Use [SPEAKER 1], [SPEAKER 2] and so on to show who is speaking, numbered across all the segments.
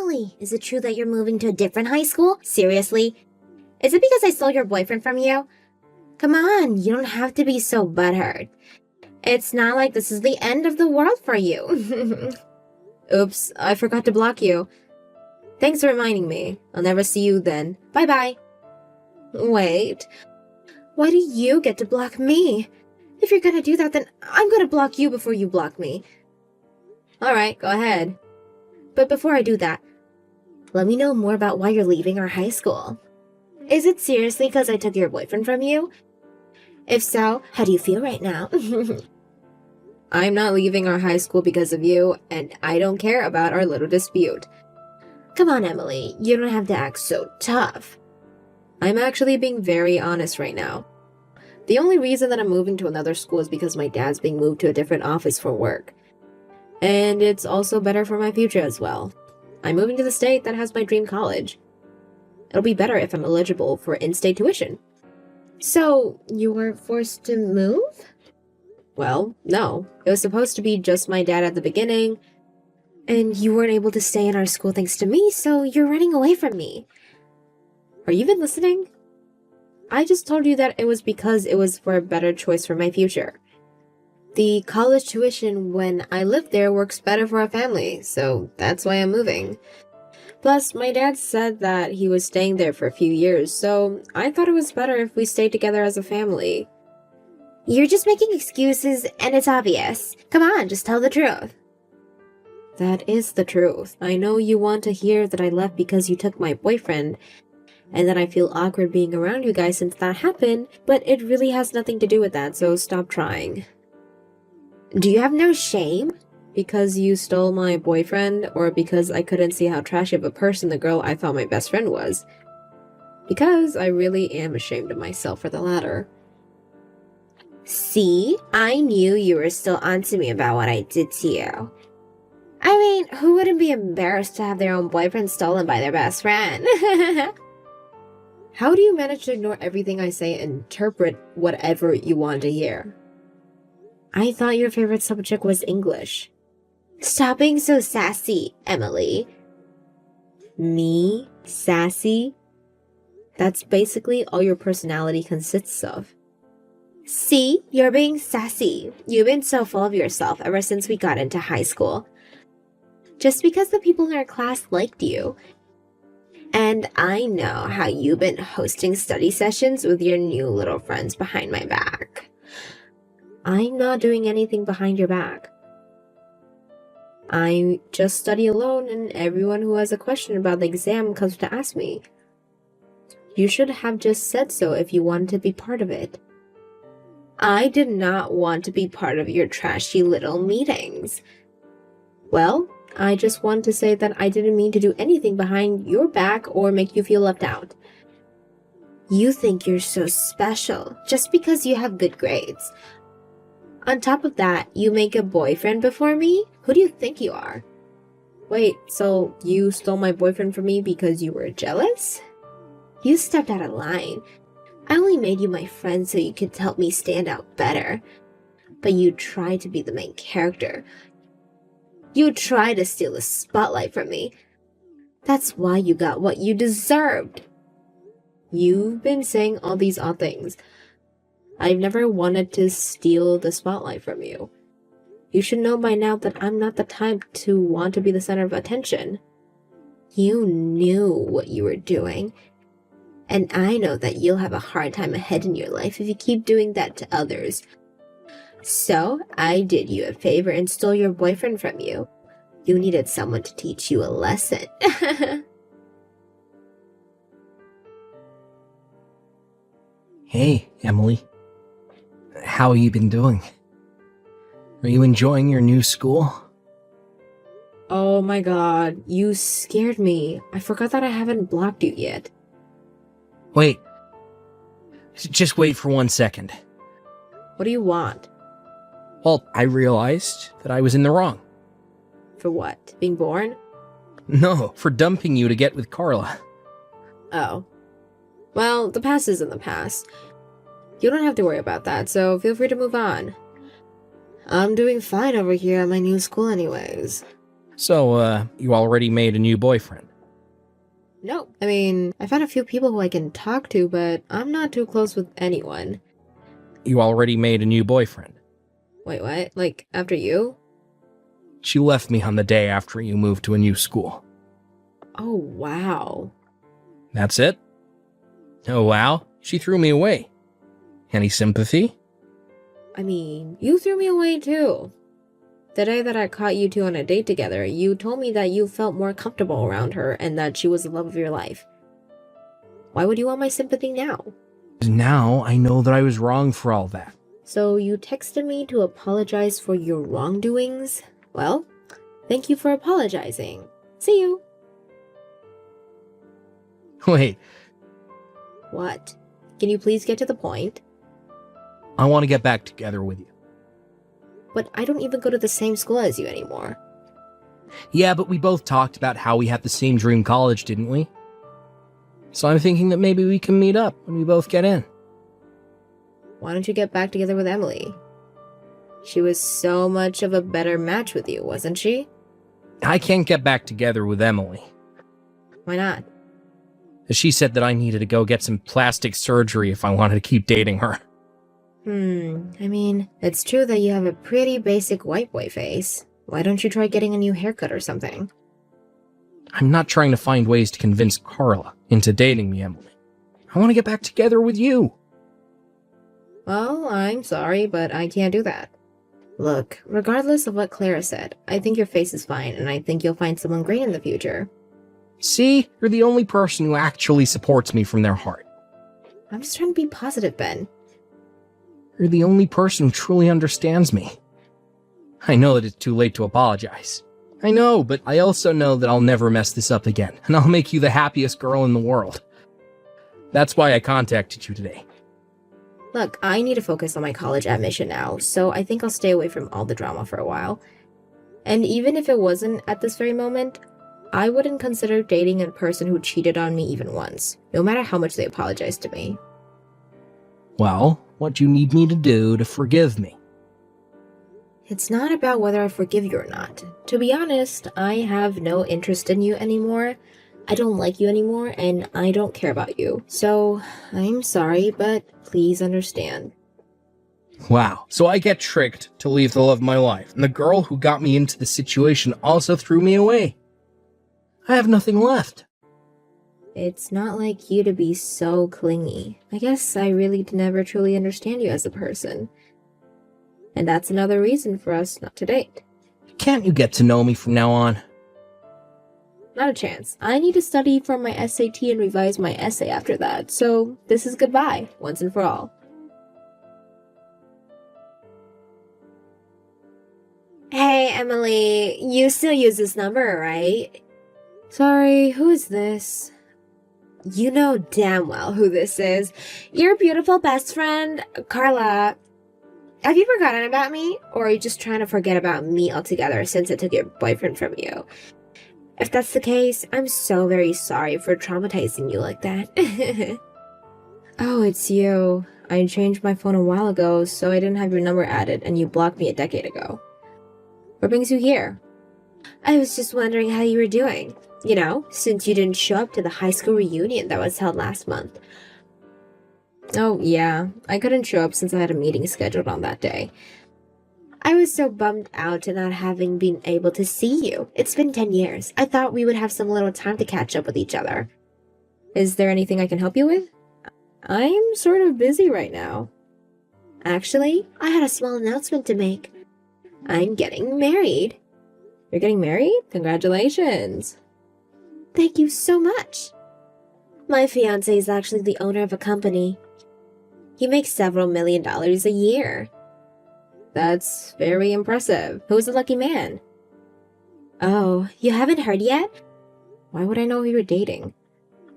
[SPEAKER 1] Emily, is it true that you're moving to a different high school? Seriously? Is it because I stole your boyfriend from you? Come on, you don't have to be so butthurt. It's not like this is the end of the world for you. Oops, I forgot to block you. Thanks for reminding me. I'll never see you then. Bye-bye. Wait, why do you get to block me? If you're gonna do that, then I'm gonna block you before you block me. Alright, go ahead. But before I do that, let me know more about why you're leaving our high school. Is it seriously because I took your boyfriend from you? If so, how do you feel right now? I'm not leaving our high school because of you, and I don't care about our little dispute. Come on, Emily, you don't have to act so tough. I'm actually being very honest right now. The only reason that I'm moving to another school is because my dad's being moved to a different office for work. And it's also better for my future as well. I'm moving to the state that has my dream college. It'll be better if I'm eligible for in-state tuition. So, you were forced to move? Well, no. It was supposed to be just my dad at the beginning, and you weren't able to stay in our school thanks to me, so you're running away from me. Are you even listening? I just told you that it was because it was for a better choice for my future. The college tuition when I live there works better for our family, so that's why I'm moving. Plus, my dad said that he was staying there for a few years, so I thought it was better if we stayed together as a family. You're just making excuses, and it's obvious. Come on, just tell the truth. That is the truth. I know you want to hear that I left because you took my boyfriend, and that I feel awkward being around you guys since that happened, but it really has nothing to do with that, so stop trying. Do you have no shame? Because you stole my boyfriend, or because I couldn't see how trashy of a person the girl I thought my best friend was? Because I really am ashamed of myself for the latter. See? I knew you were still onto me about what I did to you. I mean, who wouldn't be embarrassed to have their own boyfriend stolen by their best friend? How do you manage to ignore everything I say and interpret whatever you want to hear? I thought your favorite subject was English. Stop being so sassy, Emily. Me? Sassy? That's basically all your personality consists of. See? You're being sassy. You've been so full of yourself ever since we got into high school. Just because the people in our class liked you. And I know how you've been hosting study sessions with your new little friends behind my back. I'm not doing anything behind your back. I just study alone, and everyone who has a question about the exam comes to ask me. You should have just said so if you wanted to be part of it. I did not want to be part of your trashy little meetings. Well, I just want to say that I didn't mean to do anything behind your back or make you feel left out. You think you're so special just because you have good grades. On top of that, you make a boyfriend before me? Who do you think you are? Wait, so you stole my boyfriend from me because you were jealous? You stepped out of line. I only made you my friend so you could help me stand out better. But you tried to be the main character. You tried to steal the spotlight from me. That's why you got what you deserved. You've been saying all these odd things. I've never wanted to steal the spotlight from you. You should know by now that I'm not the type to want to be the center of attention. You knew what you were doing. And I know that you'll have a hard time ahead in your life if you keep doing that to others. So, I did you a favor and stole your boyfriend from you. You needed someone to teach you a lesson.
[SPEAKER 2] Hey, Emily. How you been doing? Are you enjoying your new school?
[SPEAKER 1] Oh my god, you scared me. I forgot that I haven't blocked you yet.
[SPEAKER 2] Wait. Just wait for 1 second.
[SPEAKER 1] What do you want?
[SPEAKER 2] Well, I realized that I was in the wrong.
[SPEAKER 1] For what? Being born?
[SPEAKER 2] No, for dumping you to get with Carla.
[SPEAKER 1] Oh. Well, the past is in the past. You don't have to worry about that, so feel free to move on. I'm doing fine over here at my new school anyways.
[SPEAKER 2] So, you already made a new boyfriend?
[SPEAKER 1] No. I mean, I've had a few people who I can talk to, but I'm not too close with anyone.
[SPEAKER 2] You already made a new boyfriend?
[SPEAKER 1] Wait, what? Like, after you?
[SPEAKER 2] She left me on the day after you moved to a new school.
[SPEAKER 1] Oh, wow.
[SPEAKER 2] That's it? Oh, wow. She threw me away. Any sympathy?
[SPEAKER 1] I mean, you threw me away too. The day that I caught you two on a date together, you told me that you felt more comfortable around her and that she was the love of your life. Why would you want my sympathy now?
[SPEAKER 2] Now I know that I was wrong for all that.
[SPEAKER 1] So you texted me to apologize for your wrongdoings? Well, thank you for apologizing. See you.
[SPEAKER 2] Wait,
[SPEAKER 1] What? Can you please get to the point?
[SPEAKER 2] I want to get back together with you.
[SPEAKER 1] But I don't even go to the same school as you anymore.
[SPEAKER 2] Yeah, but we both talked about how we had the same dream college, didn't we? So I'm thinking that maybe we can meet up when we both get in.
[SPEAKER 1] Why don't you get back together with Emily? She was so much of a better match with you, wasn't she?
[SPEAKER 2] I can't get back together with Emily.
[SPEAKER 1] Why not?
[SPEAKER 2] She said that I needed to go get some plastic surgery if I wanted to keep dating her.
[SPEAKER 1] I mean, it's true that you have a pretty basic white boy face. Why don't you try getting a new haircut or something?
[SPEAKER 2] I'm not trying to find ways to convince Carla into dating me, Emily. I want to get back together with you.
[SPEAKER 1] Well, I'm sorry, but I can't do that. Look, regardless of what Clara said, I think your face is fine, and I think you'll find someone great in the future.
[SPEAKER 2] See, you're the only person who actually supports me from their heart.
[SPEAKER 1] I'm just trying to be positive, Ben.
[SPEAKER 2] You're the only person who truly understands me. I know that it's too late to apologize. I know, but I also know that I'll never mess this up again, and I'll make you the happiest girl in the world. That's why I contacted you today.
[SPEAKER 1] Look, I need to focus on my college admission now, so I think I'll stay away from all the drama for a while. And even if it wasn't at this very moment, I wouldn't consider dating a person who cheated on me even once, no matter how much they apologized to me.
[SPEAKER 2] Well, what do you need me to do to forgive me?
[SPEAKER 1] It's not about whether I forgive you or not. To be honest, I have no interest in you anymore. I don't like you anymore, and I don't care about you. So, I'm sorry, but please understand.
[SPEAKER 2] Wow, so I get tricked to leave the love of my life, and the girl who got me into the situation also threw me away. I have nothing left.
[SPEAKER 1] It's not like you to be so clingy. I guess I really never truly understand you as a person. And that's another reason for us not to date.
[SPEAKER 2] Can't you get to know me from now on?
[SPEAKER 1] Not a chance. I need to study for my SAT and revise my essay after that, so this is goodbye, once and for all. Hey, Emily, you still use this number, right? Sorry, who is this? You know damn well who this is. Your beautiful best friend, Carla. Have you forgotten about me? Or are you just trying to forget about me altogether since I took your boyfriend from you? If that's the case, I'm so very sorry for traumatizing you like that. Oh, it's you. I changed my phone a while ago, so I didn't have your number added, and you blocked me a decade ago. What brings you here? I was just wondering how you were doing. You know, since you didn't show up to the high school reunion that was held last month. Oh, yeah. I couldn't show up since I had a meeting scheduled on that day. I was so bummed out at not having been able to see you. It's been 10 years. I thought we would have some little time to catch up with each other. Is there anything I can help you with? I'm sort of busy right now. Actually, I had a small announcement to make. I'm getting married. You're getting married? Congratulations. Thank you so much. My fiancé is actually the owner of a company. He makes several $1 million a year. That's very impressive. Who's the lucky man? Oh, you haven't heard yet? Why would I know who you're dating?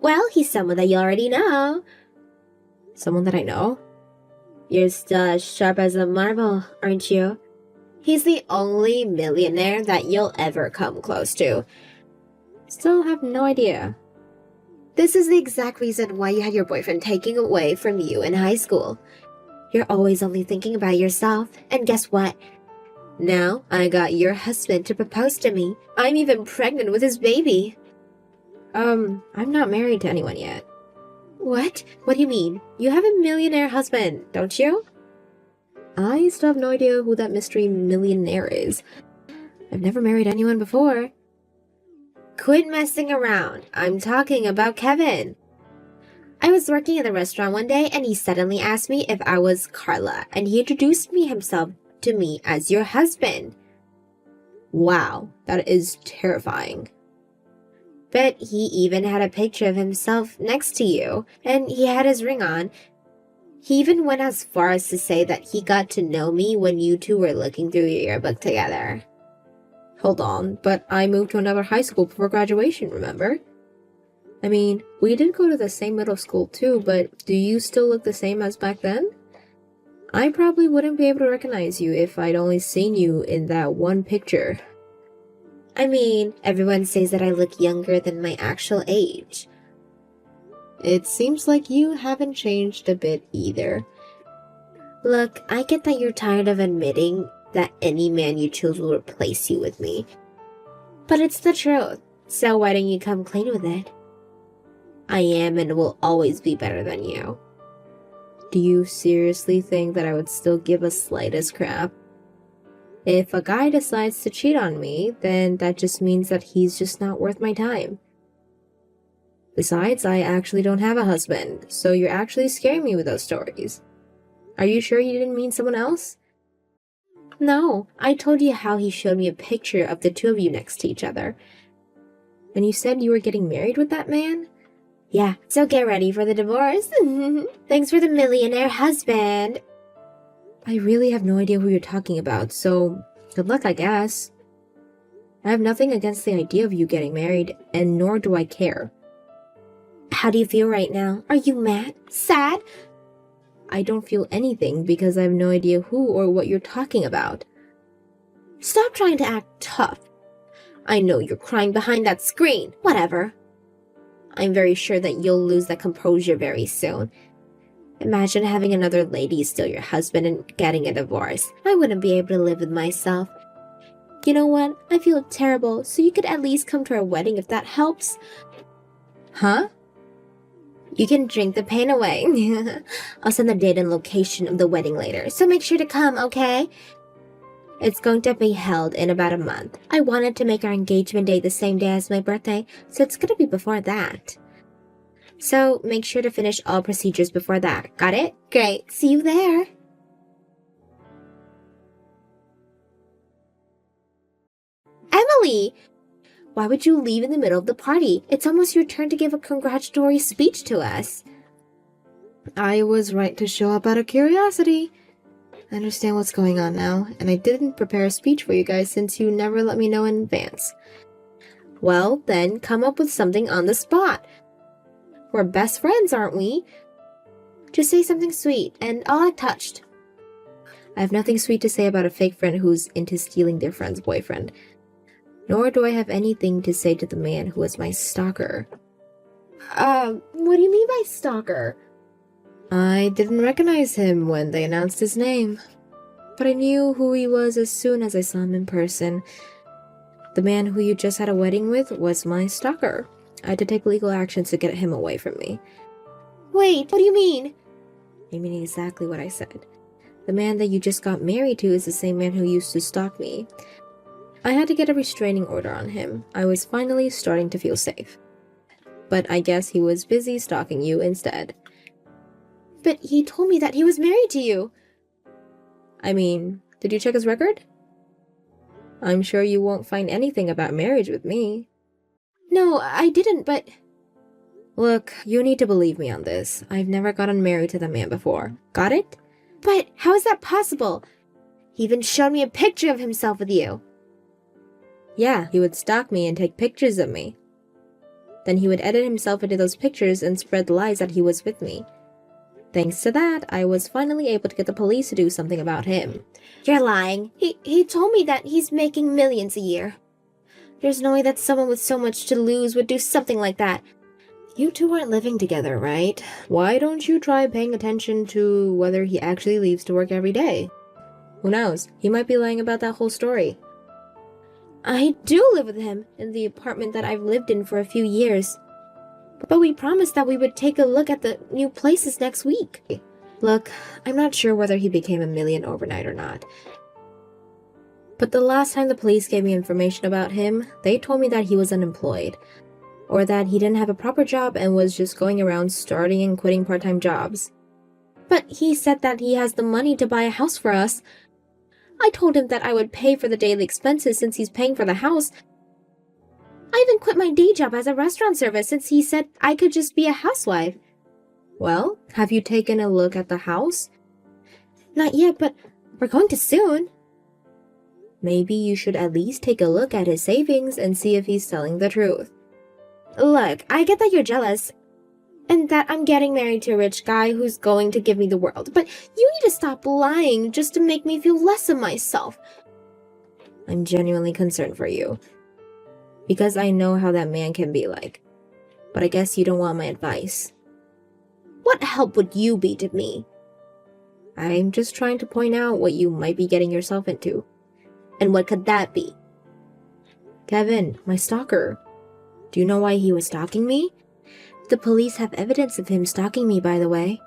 [SPEAKER 1] Well, he's someone that you already know. Someone that I know? You're still as sharp as a marble, aren't you? He's the only millionaire that you'll ever come close to. Still have no idea. This is the exact reason why you had your boyfriend taken away from you in high school. You're always only thinking about yourself, and guess what? Now I got your husband to propose to me. I'm even pregnant with his baby. I'm not married to anyone yet. What? What do you mean? You have a millionaire husband, don't you? I still have no idea who that mystery millionaire is. I've never married anyone before. Quit messing around. I'm talking about Kevin. I was working at the restaurant one day and he suddenly asked me if I was Carla and he introduced himself to me as your husband. Wow, that is terrifying. But he even had a picture of himself next to you and he had his ring on. He even went as far as to say that he got to know me when you two were looking through your yearbook together. Hold on, but I moved to another high school before graduation, remember? I mean, we did go to the same middle school too, but do you still look the same as back then? I probably wouldn't be able to recognize you if I'd only seen you in that one picture. I mean, everyone says that I look younger than my actual age. It seems like you haven't changed a bit either. Look, I get that you're tired of admitting that any man you choose will replace you with me. But it's the truth, so why don't you come clean with it? I am and will always be better than you. Do you seriously think that I would still give a slightest crap? If a guy decides to cheat on me, then that just means that he's just not worth my time. Besides, I actually don't have a husband, so you're actually scaring me with those stories. Are you sure you didn't mean someone else? No, I told you how he showed me a picture of the two of you next to each other. And you said you were getting married with that man? Yeah, so get ready for the divorce. Thanks for the millionaire husband. I really have no idea who you're talking about, so good luck, I guess. I have nothing against the idea of you getting married, and nor do I care. How do you feel right now? Are you mad? Sad? I don't feel anything because I have no idea who or what you're talking about. Stop trying to act tough. I know you're crying behind that screen. Whatever. I'm very sure that you'll lose that composure very soon. Imagine having another lady steal your husband and getting a divorce. I wouldn't be able to live with myself. You know what? I feel terrible, so you could at least come to our wedding if that helps. Huh? You can drink the pain away. I'll send the date and location of the wedding later, so make sure to come, okay? It's going to be held in about a month. I wanted to make our engagement day the same day as my birthday, so it's gonna be before that. So make sure to finish all procedures before that. Got it? Great. See you there. Emily! Why would you leave in the middle of the party? It's almost your turn to give a congratulatory speech to us. I was right to show up out of curiosity. I understand what's going on now, and I didn't prepare a speech for you guys since you never let me know in advance. Well, then come up with something on the spot. We're best friends, aren't we? Just say something sweet, and I'll act touched. I have nothing sweet to say about a fake friend who's into stealing their friend's boyfriend. Nor do I have anything to say to the man who was my stalker. What do you mean by stalker? I didn't recognize him when they announced his name, but I knew who he was as soon as I saw him in person. The man who you just had a wedding with was my stalker. I had to take legal actions to get him away from me. Wait, what do you mean? I mean exactly what I said. The man that you just got married to is the same man who used to stalk me. I had to get a restraining order on him. I was finally starting to feel safe. But I guess he was busy stalking you instead. But he told me that he was married to you. I mean, did you check his record? I'm sure you won't find anything about marriage with me. No, I didn't, but... Look, you need to believe me on this. I've never gotten married to the man before. Got it? But how is that possible? He even showed me a picture of himself with you. Yeah, he would stalk me and take pictures of me. Then he would edit himself into those pictures and spread lies that he was with me. Thanks to that, I was finally able to get the police to do something about him. You're lying. He told me that he's making millions a year. There's no way that someone with so much to lose would do something like that. You two aren't living together, right? Why don't you try paying attention to whether he actually leaves to work every day? Who knows? He might be lying about that whole story. I do live with him in the apartment that I've lived in for a few years. But we promised that we would take a look at the new places next week. Look, I'm not sure whether he became a million overnight or not. But the last time the police gave me information about him, they told me that he was unemployed. Or that he didn't have a proper job and was just going around starting and quitting part-time jobs. But he said that he has the money to buy a house for us. I told him that I would pay for the daily expenses since he's paying for the house. I even quit my day job as a restaurant server since he said I could just be a housewife. Well, have you taken a look at the house? Not yet, but we're going to soon. Maybe you should at least take a look at his savings and see if he's telling the truth. Look, I get that you're jealous, and that I'm getting married to a rich guy who's going to give me the world, but you need to stop lying just to make me feel less of myself. I'm genuinely concerned for you, because I know how that man can be like, but I guess you don't want my advice. What help would you be to me? I'm just trying to point out what you might be getting yourself into. And what could that be? Kevin, my stalker. Do you know why he was stalking me? The police have evidence of him stalking me, by the way.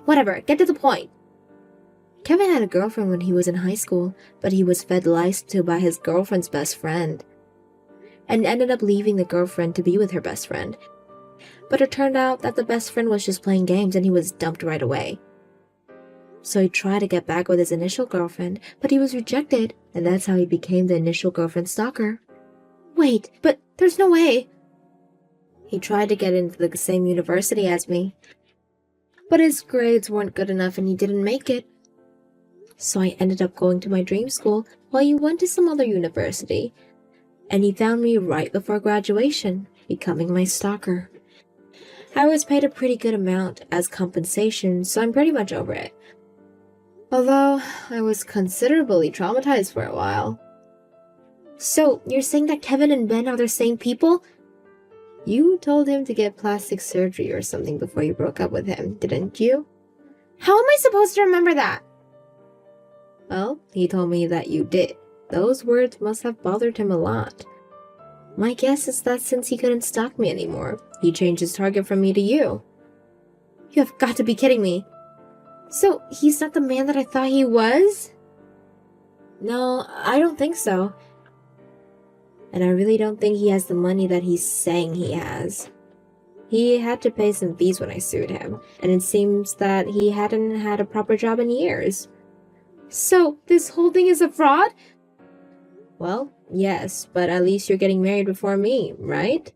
[SPEAKER 1] Whatever, get to the point. Kevin had a girlfriend when he was in high school, but he was fed lies to by his girlfriend's best friend. And ended up leaving the girlfriend to be with her best friend. But it turned out that the best friend was just playing games and he was dumped right away. So he tried to get back with his initial girlfriend, but he was rejected, and that's how he became the initial girlfriend's stalker. Wait, but there's no way. He tried to get into the same university as me, but his grades weren't good enough and he didn't make it. So I ended up going to my dream school while he went to some other university, and he found me right before graduation, becoming my stalker. I was paid a pretty good amount as compensation, so I'm pretty much over it. Although, I was considerably traumatized for a while. So, you're saying that Kevin and Ben are the same people? You told him to get plastic surgery or something before you broke up with him, didn't you? How am I supposed to remember that? Well, he told me that you did. Those words must have bothered him a lot. My guess is that since he couldn't stalk me anymore, he changed his target from me to you. You have got to be kidding me. So, he's not the man that I thought he was? No, I don't think so. And I really don't think he has the money that he's saying he has. He had to pay some fees when I sued him, and it seems that he hadn't had a proper job in years. So, this whole thing is a fraud? Well, yes, but at least you're getting married before me, right?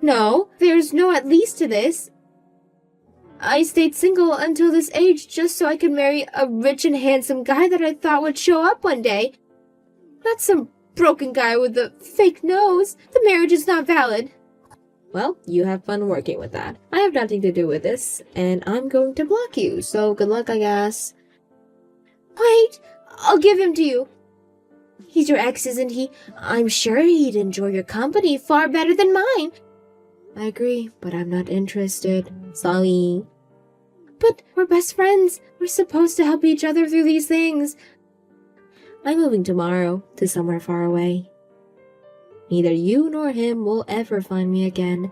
[SPEAKER 1] No, there's no at least to this. I stayed single until this age just so I could marry a rich and handsome guy that I thought would show up one day. Not some broken guy with a fake nose. The marriage is not valid. Well, you have fun working with that. I have nothing to do with this, and I'm going to block you, so good luck, I guess. Wait, I'll give him to you. He's your ex, isn't he? I'm sure he'd enjoy your company far better than mine. I agree, but I'm not interested. Sorry. But we're best friends. We're supposed to help each other through these things. I'm moving tomorrow to somewhere far away. Neither you nor him will ever find me again.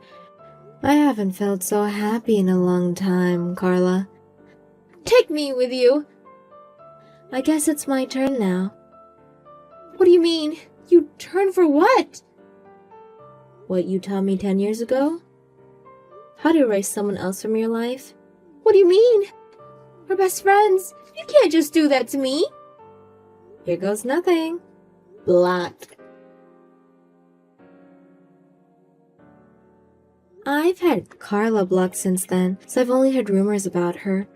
[SPEAKER 1] I haven't felt so happy in a long time, Carla. Take me with you. I guess it's my turn now. What do you mean? You turn for what? What you taught me 10 years ago? How to erase someone else from your life? What do you mean? We're best friends. You can't just do that to me. Here goes nothing. Blocked. I've had Carla blocked since then, so I've only heard rumors about her.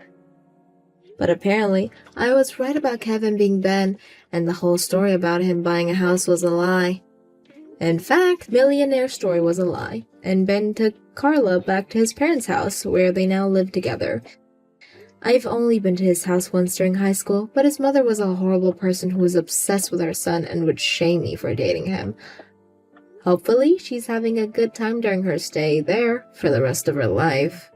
[SPEAKER 1] But apparently, I was right about Kevin being Ben, and the whole story about him buying a house was a lie. In fact, Millionaire story was a lie, and Ben took Carla back to his parents' house, where they now live together. I've only been to his house once during high school, but his mother was a horrible person who was obsessed with our son and would shame me for dating him. Hopefully, she's having a good time during her stay there for the rest of her life.